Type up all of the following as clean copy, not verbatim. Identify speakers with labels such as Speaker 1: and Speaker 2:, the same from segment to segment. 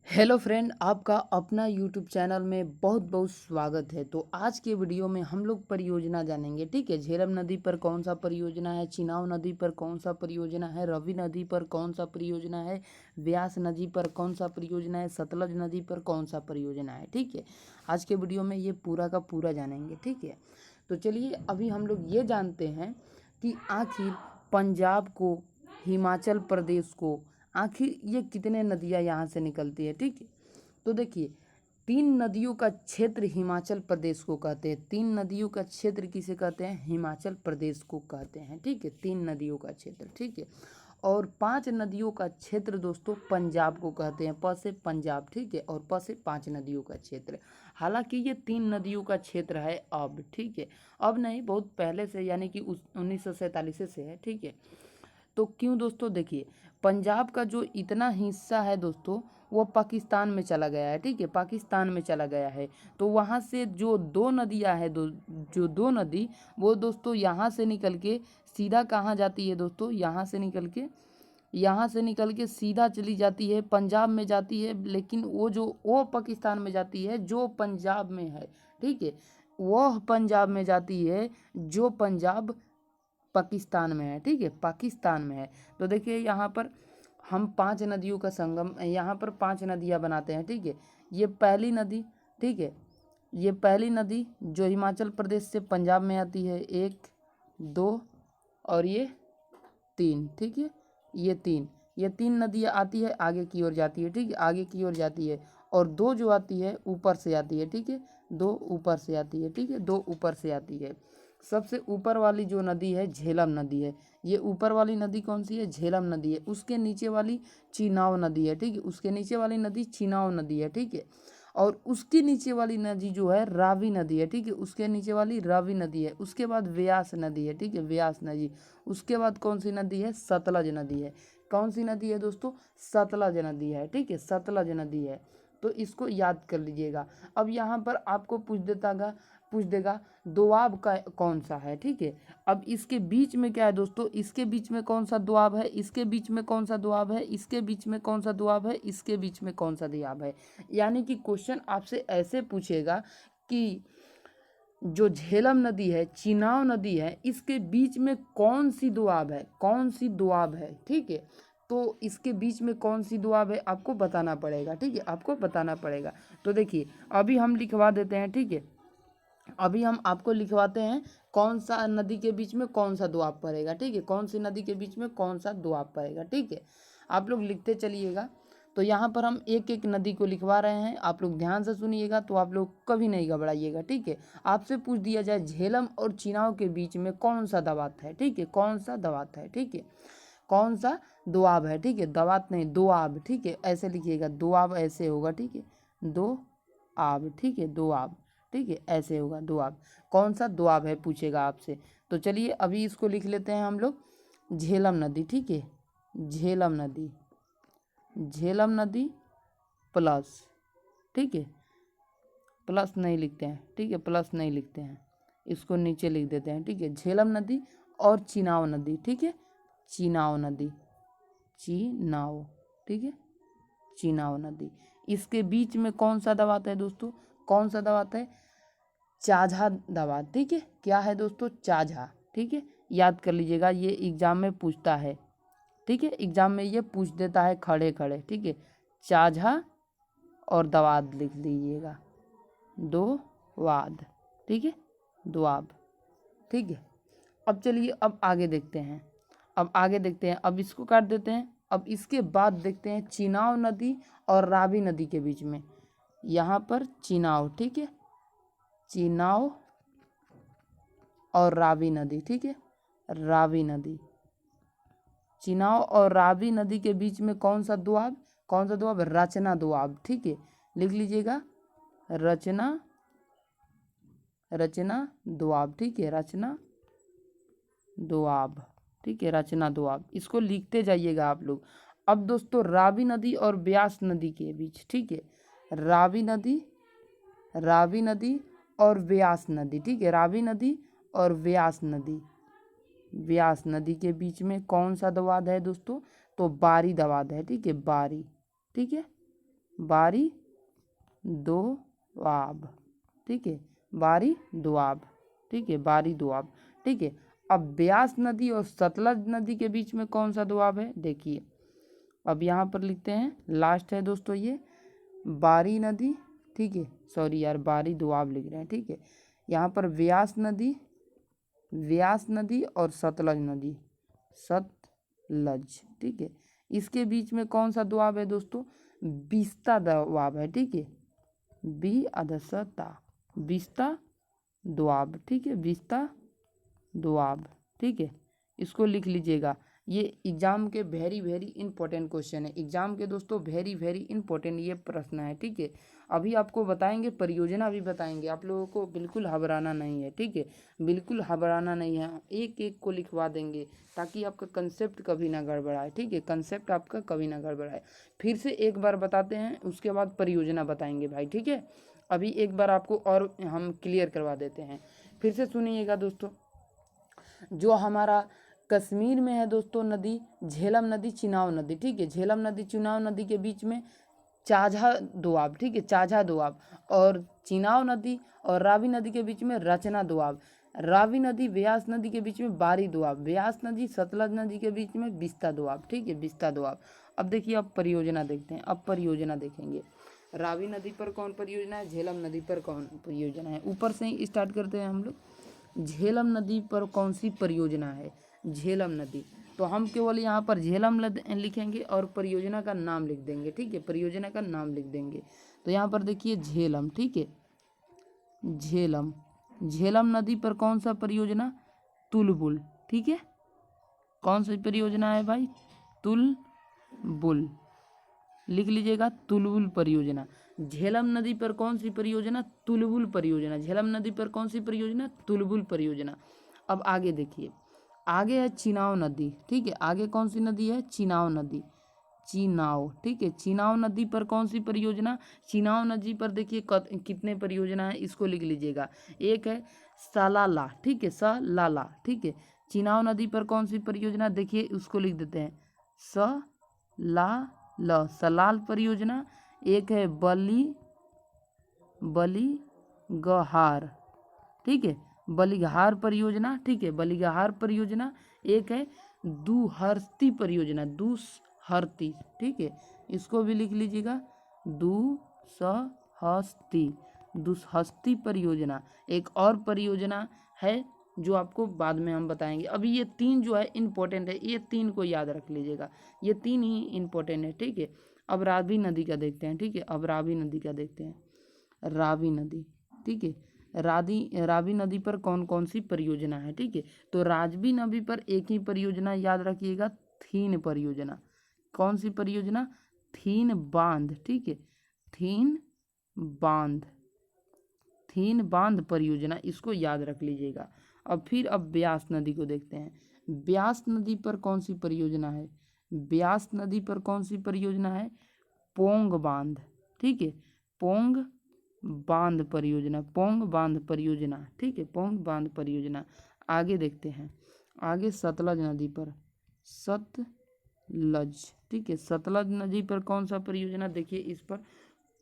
Speaker 1: Hello friend, आपका अपना YouTube channel में बहुत बहुत स्वागत है। तो आज के वीडियो में हम लोग परियोजना जानेंगे। ठीक है, झेलम नदी पर कौन सा परियोजना है, चिनाव नदी पर कौन सा परियोजना है, रवि नदी पर कौन सा परियोजना है, व्यास नदी पर कौन सा परियोजना है, सतलज नदी पर कौन सा परियोजना है। ठीक है, आज के वीडियो में ये पूरा का पूरा जानेंगे। ठीक है, तो चलिए अभी हम लोग ये जानते हैं कि आखिर पंजाब को, हिमाचल प्रदेश को, आखिर ये कितने नदियाँ यहाँ से निकलती है। ठीक है, तो देखिए, 3 नदियों का क्षेत्र हिमाचल प्रदेश को कहते हैं। 3 नदियों का क्षेत्र किसे कहते हैं? हिमाचल प्रदेश को कहते हैं। ठीक है, 3 नदियों का क्षेत्र। ठीक है, और 5 नदियों का क्षेत्र दोस्तों पंजाब को कहते हैं। प से पंजाब। ठीक है, और प से 5 नदियों का क्षेत्र। हालांकि ये 3 नदियों का क्षेत्र है अब। ठीक है, अब नहीं, बहुत पहले से, यानी कि 1947 से है। ठीक है, तो क्यों दोस्तों? देखिए, पंजाब का जो इतना हिस्सा है दोस्तों, वो पाकिस्तान में चला गया है। ठीक है, पाकिस्तान में चला गया है। तो वहाँ से जो 2 नदियाँ हैं, जो 2 नदी, वो दोस्तों यहाँ से निकल के सीधा कहाँ जाती है दोस्तों? यहाँ से निकल के सीधा चली जाती है, पंजाब में जाती है। लेकिन वो पाकिस्तान में जाती है जो पंजाब में है। ठीक है, वह पंजाब में जाती है जो पंजाब पाकिस्तान में है। ठीक है, पाकिस्तान में है। तो देखिए, यहाँ पर हम 5 नदियों का संगम, यहाँ पर 5 नदियाँ बनाते हैं। ठीक है, ये पहली नदी। ठीक है, ये पहली नदी जो हिमाचल प्रदेश से पंजाब में आती है, 1, 2 और ये 3। ठीक है, ये तीन नदियाँ आती है, आगे की ओर जाती है। ठीक है, आगे की ओर जाती है। और 2 जो आती है ऊपर से आती है। ठीक है, 2 ऊपर से आती है। ठीक है, 2 ऊपर से आती है। सबसे ऊपर वाली जो नदी है झेलम नदी है। ये ऊपर वाली नदी कौन सी है? झेलम नदी है। उसके नीचे वाली चिनाव नदी है। ठीक है, उसके नीचे वाली नदी चिनाव नदी है। ठीक है, और उसके नीचे वाली नदी जो है रावी नदी है। ठीक है, उसके नीचे वाली रावी नदी है। उसके बाद व्यास नदी है। ठीक है, व्यास नदी। उसके बाद कौन सी नदी है? सतलज नदी है। कौन सी नदी है दोस्तों? सतलज नदी है। ठीक है, सतलज नदी है। तो इसको याद कर लीजिएगा। अब यहाँ पर आपको पूछ देगा दोआब का कौन सा है। ठीक है, अब इसके बीच में क्या है दोस्तों? इसके बीच में कौन सा दोआब है? इसके बीच में कौन सा दोआब है? इसके बीच में कौन सा दोआब है? इसके बीच में कौन सा दोआब है? यानी कि क्वेश्चन आपसे ऐसे पूछेगा कि जो झेलम नदी है, चिनाव नदी है, इसके बीच में कौन सी दोआब है? कौन सी दोआब है? ठीक है, तो इसके बीच में कौन सी दोआब है आपको बताना पड़ेगा। ठीक है, आपको बताना पड़ेगा। तो देखिए, अभी हम लिखवा देते हैं। ठीक है, अभी हम आपको लिखवाते हैं कौन सा नदी के बीच में कौन सा दोआब पड़ेगा। ठीक है, कौन सी नदी के बीच में कौन सा दोआब पड़ेगा। ठीक है, आप लोग लिखते चलिएगा। तो यहाँ पर हम एक एक नदी को लिखवा रहे हैं, आप लोग ध्यान से सुनिएगा, तो आप लोग कभी नहीं घबराइएगा। ठीक है, आपसे पूछ दिया जाए झेलम और चिनाव के बीच में कौन सा दबात है। ठीक है, कौन सा दबात है? ठीक है, कौन सा दोआब है? ठीक है, दबात नहीं, दोआब। ठीक है, ऐसे लिखिएगा, दोआब ऐसे होगा। ठीक है, दो आब। ठीक है, दोआब। ठीक है, ऐसे होगा दोआब। कौन सा दोआब है पूछेगा आपसे। तो चलिए अभी इसको लिख लेते हैं हम लोग, झेलम नदी। ठीक है, झेलम नदी, झेलम नदी प्लस। ठीक है, प्लस नहीं लिखते हैं। ठीक है, प्लस नहीं लिखते हैं, इसको नीचे लिख देते हैं। ठीक है, झेलम नदी और चिनाव नदी। ठीक है, चिनाव नदी, चिनाव। ठीक है, चिनाव नदी। इसके बीच में कौन सा दबात है दोस्तों? कौन सा दबात है? चाझा दबात। ठीक है, क्या है दोस्तों? चाझा। ठीक है, याद कर लीजिएगा, ये एग्जाम में पूछता है। ठीक है, एग्जाम में ये पूछ देता है खड़े खड़े। ठीक है, चाझा और दवाद लिख लीजिएगा, दो वाद। ठीक है, दुआब। ठीक है, अब चलिए अब आगे देखते हैं। अब इसको काट देते हैं। अब इसके बाद देखते हैं चिनाव नदी और रावी नदी के बीच में। यहाँ पर चिनाव। ठीक है, चिनाव और रावी नदी। ठीक है, रावी नदी, चिनाव और रावी नदी के बीच में कौन सा दोआब? कौन सा दोआब? रचना दोआब। ठीक है, लिख लीजिएगा, रचना, रचना दोआब। ठीक है, रचना दोआब। ठीक है, रचना दोआब। इसको लिखते जाइएगा आप लोग। अब दोस्तों रावी नदी और ब्यास नदी के बीच। ठीक है, रावी नदी, रावी नदी और व्यास नदी। ठीक है, रावी नदी और व्यास नदी, व्यास नदी के बीच में कौन सा दवाद है दोस्तों? तो बारी दवाद है। ठीक है, बारी। ठीक है, बारी दोआब, ठीक है, बारी दोआब, ठीक है, बारी दोआब, ठीक है। अब ब्यास नदी और सतलज नदी के बीच में कौन सा दोआब है, देखिए अब यहाँ पर लिखते हैं, लास्ट है दोस्तों ये बारी नदी, ठीक है, सॉरी यार बारी दोआब लिख रहे हैं, ठीक है। यहाँ पर व्यास नदी और सतलज नदी, सतलज, ठीक है, इसके बीच में कौन सा दोआब है दोस्तों, बिस्ता दोआब है, ठीक है, बी अधसता, बिस्ता दोआब, ठीक है, बिस्ता दोआब, ठीक है, इसको लिख लीजिएगा। ये एग्जाम के वेरी वेरी इंपॉर्टेंट क्वेश्चन है, एग्जाम के दोस्तों वेरी वेरी इंपॉर्टेंट ये प्रश्न है, ठीक है। अभी आपको बताएंगे, परियोजना भी बताएंगे, आप लोगों को बिल्कुल घबराना नहीं है, ठीक है, बिल्कुल घबराना नहीं है, एक एक को लिखवा देंगे ताकि आपका कंसेप्ट कभी ना गड़बड़ाए, ठीक है, कंसेप्ट आपका कभी ना गड़बड़ाए। फिर से एक बार बताते हैं, उसके बाद परियोजना बताएंगे भाई, ठीक है। अभी एक बार आपको और हम क्लियर करवा देते हैं, फिर से सुनिएगा दोस्तों। जो हमारा कश्मीर में है दोस्तों नदी, झेलम नदी, चिनाब नदी, ठीक है, झेलम नदी चिनाब नदी के बीच में चाझा दोआब, ठीक है, चाझा दोआब, और चिनाब नदी और रावी नदी के बीच में रचना दोआब, रावी नदी व्यास नदी के बीच में बारी दोआब, व्यास नदी सतलज नदी के बीच में बिस्ता दोआब, ठीक है, बिस्ता दोआब। अब देखिए, अब परियोजना देखते हैं, अब परियोजना देखेंगे, रावी नदी पर कौन परियोजना है, झेलम नदी पर कौन परियोजना है, ऊपर से ही स्टार्ट करते हैं हम लोग। झेलम नदी पर कौन सी परियोजना है, झेलम नदी, तो हम केवल यहाँ पर झेलम लिखेंगे और परियोजना का नाम लिख देंगे, ठीक है, परियोजना का नाम लिख देंगे। तो यहाँ पर देखिए झेलम, ठीक है, झेलम, झेलम नदी पर कौन सा परियोजना, तुलबुल, ठीक है, कौन सी परियोजना है भाई, तुलबुल, लिख लीजिएगा, तुलबुल परियोजना। झेलम नदी पर कौन सी परियोजना, तुलबुल परियोजना, झेलम नदी पर कौन सी परियोजना, तुलबुल परियोजना। अब आगे देखिए, आगे है चिनाब नदी, ठीक है, आगे कौन सी नदी है, चिनाब नदी, चिनाब, ठीक है, चिनाब नदी पर कौन सी परियोजना, चिनाब नदी पर देखिए कितने परियोजना है, इसको लिख लीजिएगा। एक है सलाला, ठीक है, सलाला, ठीक है, चिनाब नदी पर कौन सी परियोजना, देखिए उसको लिख देते हैं सलाल, सलाल परियोजना। एक है बलिगहार, ठीक है, बलिगहार परियोजना, ठीक है, बलिगहार परियोजना। एक है दुहस्ती परियोजना, दुसहस्ती, ठीक है, इसको भी लिख लीजिएगा, दुसहस्ती परियोजना। एक और परियोजना है जो आपको बाद में हम बताएंगे, अभी ये तीन जो है इम्पोर्टेंट है, ये तीन को याद रख लीजिएगा, ये तीन ही इम्पोर्टेंट है, ठीक है। अब रावी नदी का देखते हैं, ठीक है, अब रावी नदी का देखते हैं, रावी नदी, ठीक है, रावी नदी पर कौन कौन सी परियोजना है, ठीक है। तो रावी नदी पर एक ही परियोजना याद रखिएगा, थीन परियोजना, कौन सी परियोजना, थीन बांध, ठीक है, थीन बांध परियोजना, इसको याद रख लीजिएगा। अब फिर अब ब्यास नदी को देखते हैं, ब्यास नदी पर कौन सी परियोजना है, ब्यास नदी पर कौन सी परियोजना है, पोंग बांध, ठीक है, पोंग बांध परियोजना, पोंग बांध परियोजना, ठीक है, पोंग बांध परियोजना। आगे देखते हैं, आगे सतलज नदी पर, सतलज, ठीक है, सतलज नदी पर कौन सा परियोजना, देखिए इस पर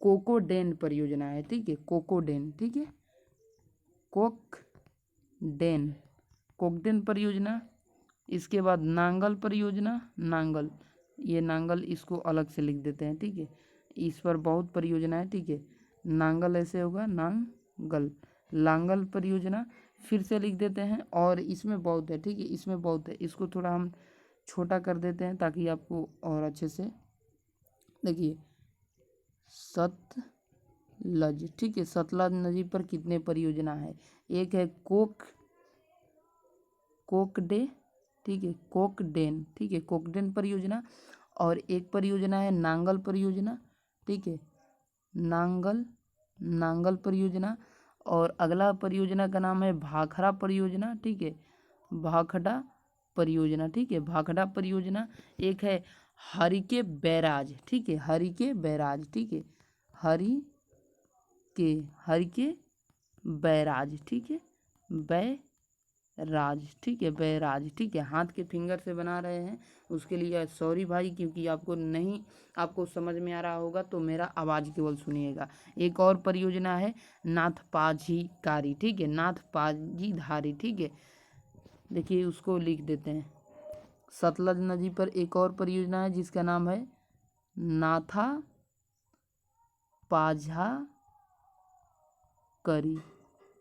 Speaker 1: कोकोडेन परियोजना है, ठीक है, कोकोडेन, ठीक है, कोकडेन परियोजना। इसके बाद नांगल परियोजना, नांगल, ये नांगल इसको अलग से लिख देते हैं, ठीक है, इस पर बहुत परियोजना है, ठीक है, नांगल ऐसे होगा, नांगल, लांगल परियोजना फिर से लिख देते हैं, और इसमें बहुत है, ठीक है, इसमें बहुत है, इसको थोड़ा हम छोटा कर देते हैं ताकि आपको और अच्छे से देखिए, सतलज, ठीक है, सतलज नदी पर कितने परियोजना है, एक है कोकडे, ठीक है, कोकडेन, ठीक है, कोकडेन परियोजना, और एक परियोजना है नांगल परियोजना, ठीक है, नांगल परियोजना, और अगला परियोजना का नाम है भाखड़ा परियोजना, ठीक है, भाखड़ा परियोजना, ठीक है, भाखड़ा परियोजना। एक है हरिके बैराज, ठीक है, हरिके बैराज, ठीक है, हरिके बैराज, ठीक है, राज, ठीक है, बैराज, ठीक है। हाथ के फिंगर से बना रहे हैं, उसके लिए सॉरी भाई, क्योंकि आपको समझ में आ रहा होगा तो मेरा आवाज़ केवल सुनिएगा। एक और परियोजना है नाथपाझीकारी, ठीक है, नाथपाझीधारी, ठीक है। देखिए उसको लिख देते हैं। सतलज नदी पर एक और परियोजना है जिसका नाम है नाथा पाझा करी,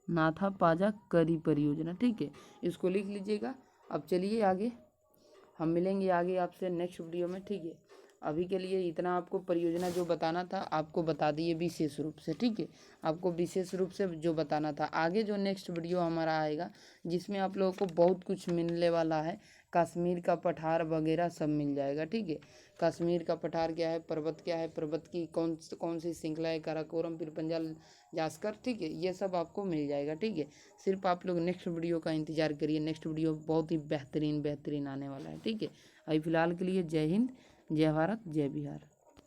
Speaker 1: नाथा पाझा करी परियोजना, ठीक है, इसको लिख लीजिएगा। अब चलिए आगे, हम मिलेंगे आगे आपसे नेक्स्ट वीडियो में, ठीक है। अभी के लिए इतना आपको परियोजना जो बताना था आपको बता दिए विशेष रूप से, ठीक है, आपको विशेष रूप से जो बताना था। आगे जो नेक्स्ट वीडियो हमारा आएगा जिसमें आप लोगों को बहुत कुछ मिलने वाला है, कश्मीर का पठार वगैरह सब मिल जाएगा, ठीक है। कश्मीर का पठार क्या है, पर्वत क्या है, पर्वत की कौन सी श्रृंखला है, काराकोरम, फिर पंजाल जास्कर, ठीक है, ये सब आपको मिल जाएगा, ठीक है। सिर्फ आप लोग नेक्स्ट वीडियो का इंतजार करिए, नेक्स्ट वीडियो बहुत ही बेहतरीन आने वाला है, ठीक है। अभी फिलहाल के लिए जय हिंद, जय भारत, जय बिहार।